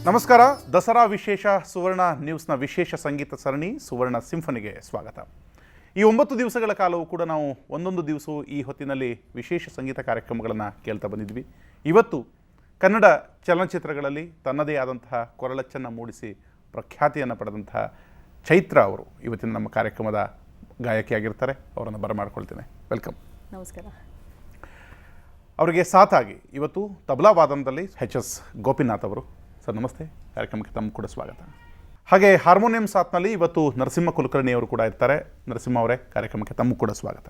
ನಮಸ್ಕಾರ. ದಸರಾ ವಿಶೇಷ ಸುವರ್ಣ ನ್ಯೂಸ್ನ ವಿಶೇಷ ಸಂಗೀತ ಸರಣಿ ಸುವರ್ಣ ಸಿಂಫನಿಗೆ ಸ್ವಾಗತ. ಈ 9 ದಿವಸಗಳ ಕಾಲವೂ ಕೂಡ ನಾವು ಒಂದೊಂದು ದಿವಸವೂ ಈ ಹೊತ್ತಿನಲ್ಲಿ ವಿಶೇಷ ಸಂಗೀತ ಕಾರ್ಯಕ್ರಮಗಳನ್ನು ಕೇಳ್ತಾ ಬಂದಿದ್ವಿ. ಇವತ್ತು ಕನ್ನಡ ಚಲನಚಿತ್ರಗಳಲ್ಲಿ ತನ್ನದೇ ಆದಂತಹ ಕೊರಳಚ್ಚನ್ನು ಮೂಡಿಸಿ ಪ್ರಖ್ಯಾತಿಯನ್ನು ಪಡೆದಂತಹ ಚೈತ್ರ ಅವರು ಇವತ್ತಿನ ನಮ್ಮ ಕಾರ್ಯಕ್ರಮದ ಗಾಯಕಿಯಾಗಿರ್ತಾರೆ. ಅವರನ್ನು ಬರಮಾಡ್ಕೊಳ್ತೇನೆ. ವೆಲ್ಕಮ್. ನಮಸ್ಕಾರ. ಅವರಿಗೆ ಸಾಥಾಗಿ ಇವತ್ತು ತಬಲಾ ವಾದನದಲ್ಲಿ ಎಚ್.ಎಸ್. ಗೋಪಿನಾಥ್ ಅವರು. ಸರ್ ನಮಸ್ತೆ. ಕಾರ್ಯಕ್ರಮಕ್ಕೆ ತಮ್ಮ ಕೂಡ ಸ್ವಾಗತ. ಹಾಗೆ ಹಾರ್ಮೋನಿಯಂ ಸಾತ್ನಲ್ಲಿ ಇವತ್ತು ನರಸಿಂಹ ಕುಲಕರ್ಣಿ ಅವರು ಕೂಡ ಇರ್ತಾರೆ. ನರಸಿಂಹ ಅವರೇ, ಕಾರ್ಯಕ್ರಮಕ್ಕೆ ತಮ್ಮ ಕೂಡ ಸ್ವಾಗತ.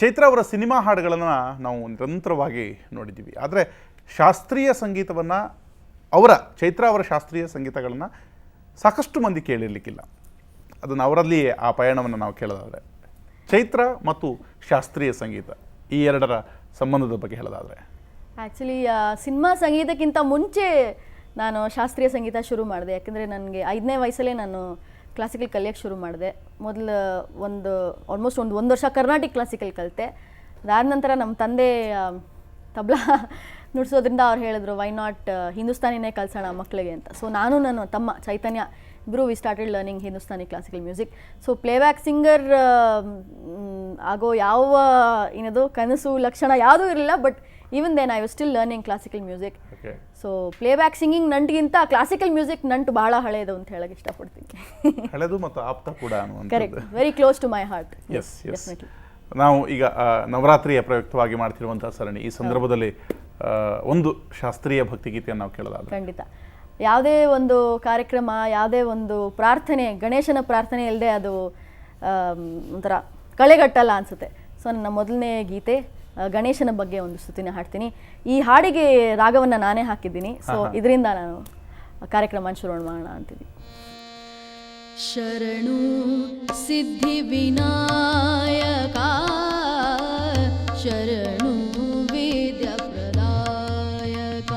ಚೈತ್ರ ಅವರ ಸಿನಿಮಾ ಹಾಡುಗಳನ್ನು ನಾವು ನಿರಂತರವಾಗಿ ನೋಡಿದ್ದೀವಿ. ಆದರೆ ಶಾಸ್ತ್ರೀಯ ಸಂಗೀತವನ್ನು ಚೈತ್ರ ಅವರ ಶಾಸ್ತ್ರೀಯ ಸಂಗೀತಗಳನ್ನು ಸಾಕಷ್ಟು ಮಂದಿ ಕೇಳಿರಲಿಕ್ಕಿಲ್ಲ. ಅದನ್ನು ಅವರಲ್ಲಿ ಆ ಪಯಣವನ್ನು ನಾವು ಕೇಳೋದಾದರೆ ಚೈತ್ರ ಮತ್ತು ಶಾಸ್ತ್ರೀಯ ಸಂಗೀತ ಈ ಎರಡರ ಸಂಬಂಧದ ಬಗ್ಗೆ ಹೇಳೋದಾದರೆ, ಆ್ಯಕ್ಚುಲಿ ಸಿನಿಮಾ ಸಂಗೀತಕ್ಕಿಂತ ಮುಂಚೆ ನಾನು ಶಾಸ್ತ್ರೀಯ ಸಂಗೀತ ಶುರು ಮಾಡಿದೆ. ಯಾಕೆಂದರೆ ನನಗೆ 5ನೇ ವಯಸ್ಸಲ್ಲೇ ನಾನು ಕ್ಲಾಸಿಕಲ್ ಕಲಿಯೋಕ್ಕೆ ಶುರು ಮಾಡಿದೆ. ಮೊದಲು ಆಲ್ಮೋಸ್ಟ್ ಒಂದು ವರ್ಷ ಕರ್ನಾಟಿಕ್ ಕ್ಲಾಸಿಕಲ್ ಕಲಿತೆ. ಅದಾದ ನಂತರ ನಮ್ಮ ತಂದೆ ತಬಲಾ ನುಡಿಸೋದ್ರಿಂದ ಅವ್ರು ಹೇಳಿದ್ರು, ವೈ ನಾಟ್ ಹಿಂದೂಸ್ತಾನಿನೇ ಕಲಿಸೋಣ ಮಕ್ಕಳಿಗೆ ಅಂತ. ಸೊ ನಾನು ನನ್ನ ತಮ್ಮ ಚೈತನ್ಯ ಇಬ್ಬರು we started learning Hindustani classical music. So playback singer ಆಗೋ ಯಾವ ಏನದು ಕನಸು ಲಕ್ಷಣ ಯಾವುದೂ ಇರಲಿಲ್ಲ. But even then I was still learning classical music. So playback singing ನಂಟಿಗಿಂತ ಕ್ಲಾಸಿಕಲ್ ಮ್ಯೂಸಿಕ್ ನಂಟು ಬಹಳ ಹಳೆಯದು ಅಂತ ಹೇಳಕ್ಕೆ ಇಷ್ಟಪಡ್ತೀನಿ. ಹಳೆದು ಮತ್ತು ಆಪ್ತ ಕೂಡ. Correct, very close to my heart. Yes yes. ನಾವು ಈಗ ನವರಾತ್ರಿಯ ಪ್ರಯುಕ್ತವಾಗಿ ಮಾಡ್ತಿರುವಂತಹ ಸರಣಿ, ಈ ಸಂದರ್ಭದಲ್ಲಿ ಒಂದು ಶಾಸ್ತ್ರೀಯ ಭಕ್ತಿಗೀತೆಯನ್ನು ನಾವು ಕೇಳೋದಾದ್ರೆ, ಖಂಡಿತ ಯಾವುದೇ ಒಂದು ಕಾರ್ಯಕ್ರಮ, ಯಾವುದೇ ಒಂದು ಪ್ರಾರ್ಥನೆ, ಗಣೇಶನ ಪ್ರಾರ್ಥನೆ ಇಲ್ಲದೆ ಅದು ಒಂಥರ ಕಳೆಗಟ್ಟಲ್ಲ ಅನಿಸುತ್ತೆ. ಸೊ ನನ್ನ ಮೊದಲನೇ ಗೀತೆ ಗಣೇಶನ ಬಗ್ಗೆ ಒಂದು ಸ್ತುತಿನ ಹಾಡ್ತೀನಿ. ಈ ಹಾಡಿಗೆ ರಾಗವನ್ನು ನಾನೇ ಹಾಕಿದ್ದೀನಿ. ಸೊ ಇದರಿಂದ ನಾನು ಕಾರ್ಯಕ್ರಮ ಶುರು ಮಾಡೋಣ ಅಂತೀನಿ. ಶರಣು ಸಿದ್ಧಿ ವಿನಾಯಕ, ಶರಣು ವೇದ್ಯ ಪ್ರದಾಯಕ,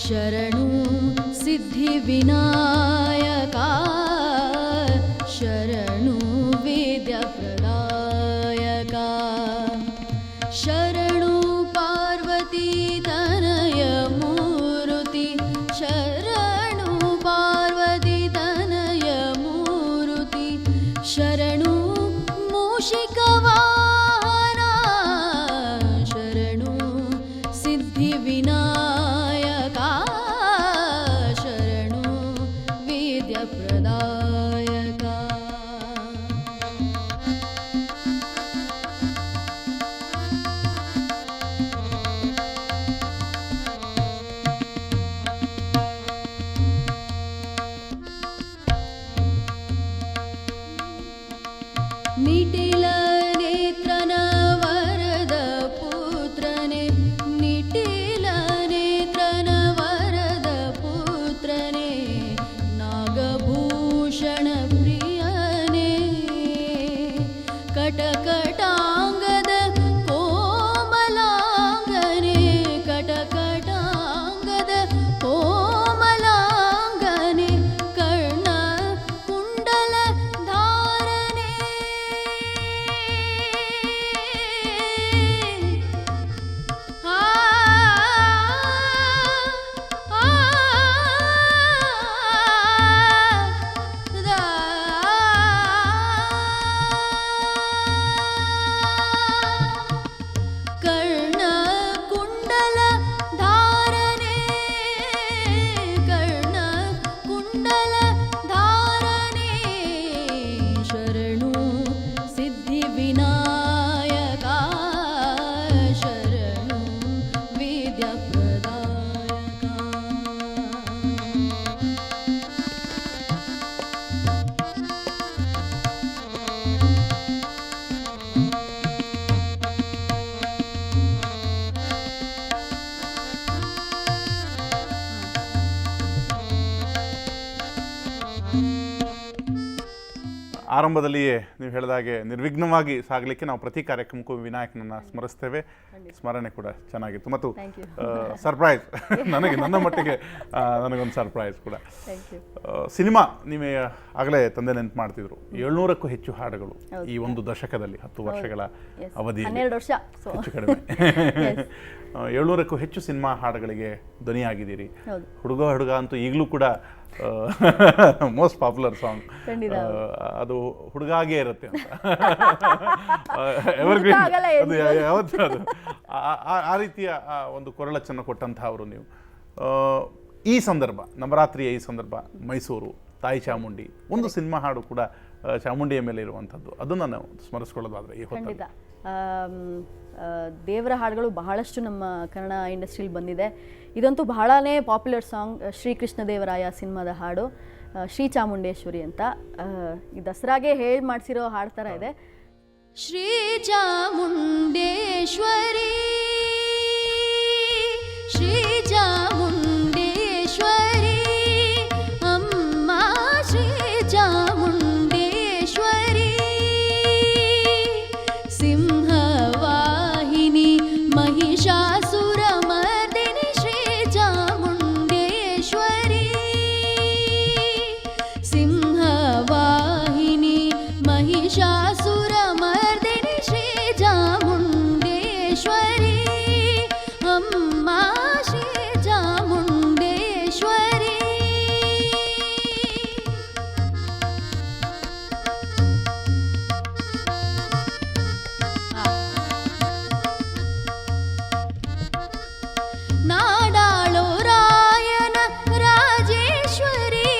ಶರಣು ಸಿದ್ಧಿ ವಿನಾಯಕ, ಶರಣು ವೇದ್ಯ ಪ್ರದಾಯಕ, ಶರಣು ಪಾರ್ವತಿ ತನಯ ಮೂರುತಿ, ಶರಣು ಪಾರ್ವತಿ ತನಯ ಮೂರುತಿ, ಶರಣು ಮೂಷಿಕ ವಾಹನ, ಶರಣು ಸಿದ್ಧಿ ವಿನಾಯಕ, ಶರಣು ಆರಂಭದಲ್ಲಿಯೇ ನೀವು ಹೇಳಿದಾಗೆ ನಿರ್ವಿಘ್ನವಾಗಿ ಸಾಗಲಿಕ್ಕೆ ನಾವು ಪ್ರತಿ ಕಾರ್ಯಕ್ರಮಕ್ಕೂ ವಿನಾಯಕನನ್ನು ಸ್ಮರಿಸ್ತೇವೆ. ಸ್ಮರಣೆ ಕೂಡ ಚೆನ್ನಾಗಿತ್ತು ಮತ್ತು ಥ್ಯಾಂಕ್ ಯು. ಸರ್ಪ್ರೈಸ್ ನನ್ನ ಮಟ್ಟಿಗೆ ನನಗೊಂದು ಸರ್ಪ್ರೈಸ್ ಕೂಡ. Thank you. ಸಿನಿಮಾ ನೀವೇ ಆಗಲೇ ತಂದೆ ನೆನಪು ಮಾಡ್ತಿದ್ರು, 700ಕ್ಕೂ ಹೆಚ್ಚು ಹಾಡುಗಳು ಈ ಒಂದು ದಶಕದಲ್ಲಿ 10 ವರ್ಷಗಳ ಅವಧಿಯಲ್ಲಿ 12 ವರ್ಷ ಹೆಚ್ಚು ಕಡಿಮೆ 700ಕ್ಕೂ ಹೆಚ್ಚು ಸಿನಿಮಾ ಹಾಡುಗಳಿಗೆ ಧ್ವನಿಯಾಗಿದ್ದೀರಿ. ಹೌದು. ಹುಡುಗ ಹುಡುಗ ಅಂತೂ ಈಗಲೂ ಕೂಡ ಮೋಸ್ಟ್ ಪಾಪ್ಯುಲರ್ ಸಾಂಗ್. ಅದು ಹುಡುಗಾಗೇ ಇರುತ್ತೆ ಅಂತ ಎವರ್ಗ್ರೀನ್, ಅದು ಯಾವತ್ತೂ ಅದು ಆ ರೀತಿಯ ಒಂದು ಕೊರಳಚ್ಚನ್ನು ಕೊಟ್ಟಂತಹವರು ನೀವು. ಈ ಸಂದರ್ಭ, ನವರಾತ್ರಿಯ ಈ ಸಂದರ್ಭ, ಮೈಸೂರು, ತಾಯಿ ಚಾಮುಂಡಿ, ಒಂದು ಸಿನಿಮಾ ಹಾಡು ಕೂಡ ಚಾಮುಂಡಿಯ ಮೇಲೆ ಇರುವಂಥದ್ದು, ಅದನ್ನು ನಾವು ಸ್ಮರಿಸ್ಕೊಳ್ಳೋದಾದ್ರೆ ಈ ಹೊತ್ತಲ್ಲಿ. ಖಂಡಿತ. ದೇವರ ಹಾಡುಗಳು ಬಹಳಷ್ಟು ನಮ್ಮ ಕನ್ನಡ ಇಂಡಸ್ಟ್ರಿಲಿ ಬಂದಿದೆ. ಇದಂತೂ ಬಹಳನೇ ಪಾಪ್ಯುಲರ್ ಸಾಂಗ್, ಶ್ರೀಕೃಷ್ಣ ದೇವರಾಯ ಸಿನಿಮಾದ ಹಾಡು, ಶ್ರೀ ಚಾಮುಂಡೇಶ್ವರಿ ಅಂತ. ಈ ದಸರಾಗೆ ಹೇಳಿ ಮಾಡಿಸಿರೋ ಹಾಡು ಥರ ಇದೆ. ಶ್ರೀ ಚಾಮುಂಡೇಶ್ವರಿ, ಶ್ರೀ ಚಾಮುಂಡೇಶ್ವರಿ, ಅಮ್ಮ ಶ್ರೀ ಚಾಮುಂಡೇಶ್ವರಿ, ಸಿಂಹವಾಹಿನಿ ಮಹಿಷಾಸುರಮರ್ದಿನಿ, ಶ್ರೀ ಚಾಮುಂಡೇಶ್ವರಿ, ಸಿಂಹವಾಹಿನಿ ಮಹಿಷಾಸುರಮರ್ದಿನಿ, ಶ್ರೀ ಚಾಮುಂಡೇಶ್ವರಿ, ಅಮ್ಮ ಶ್ರೀ ಚಾಮುಂಡೇಶ್ವರಿ. ನಾಡಾಳೋ ರಾಯನ ರಾಜೇಶ್ವರಿ,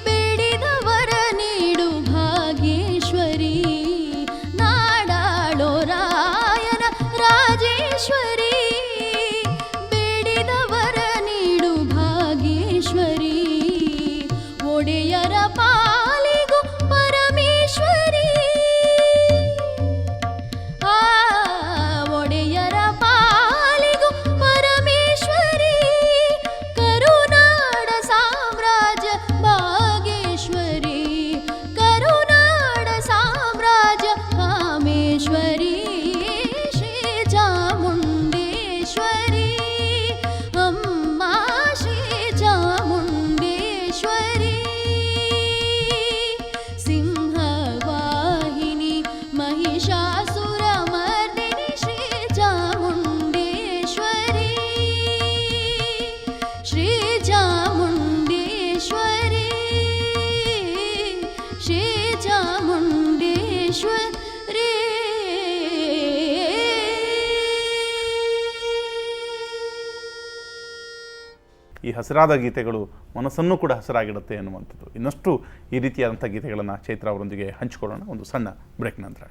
ಬೇಡಿದವರ ನೀಡು ಭಾಗೇಶ್ವರಿ. ನಾಡಾಳೋ ರಾಯನ ರಾಜೇಶ್ವರಿ, ಬೇಡಿದವರ ನೀಡು ಭಾಗೇಶ್ವರಿ. ಒಡೆಯರ ಪಾಲಿಗೂ ಪರಮೇಶ್ವರಿ, ಒಡೆಯರ ಪಾಲಿಗೂ ಪರಮೇಶ್ವರಿ. ಕರುನಾಡ ಸಾಮ್ರಾಜ್ಯ ಭಾಗೇಶ್ವರಿ, ಕರುನಾಡ ಸಾಮ್ರಾಜ್ಯ ಕಾಮೇಶ್ವರಿ, ಶ್ರೀ ಚಾಮುಂಡೇಶ್ವರಿ, ಅಮ್ಮ ಶ್ರೀ ಚಾಮುಂಡೇಶ್ವರಿ, ಸಿಂಹವಾಹಿನಿ ಮಹಿಷಾಸುರಮರ್ದಿನಿ, ಶ್ರೀ ಚಾಮುಂಡೇಶ್ವರಿ, ಶ್ರೀ ಚಾಮುಂಡೇಶ್ವರಿ, ಶ್ರೀ ಚಾಮುಂಡೇಶ್ವರಿ. ಈ ಹಸಿರಾದ ಗೀತೆಗಳು ಮನಸ್ಸನ್ನು ಕೂಡ ಹಸಿರಾಗಿಡುತ್ತೆ ಎನ್ನುವಂಥದ್ದು. ಇನ್ನಷ್ಟು ಈ ರೀತಿಯಾದಂಥ ಗೀತೆಗಳನ್ನು ಚೈತ್ರ ಅವರೊಂದಿಗೆ ಹಂಚಿಕೊಳ್ಳೋಣ ಒಂದು ಸಣ್ಣ ಬ್ರೇಕ್ ನಂತರ.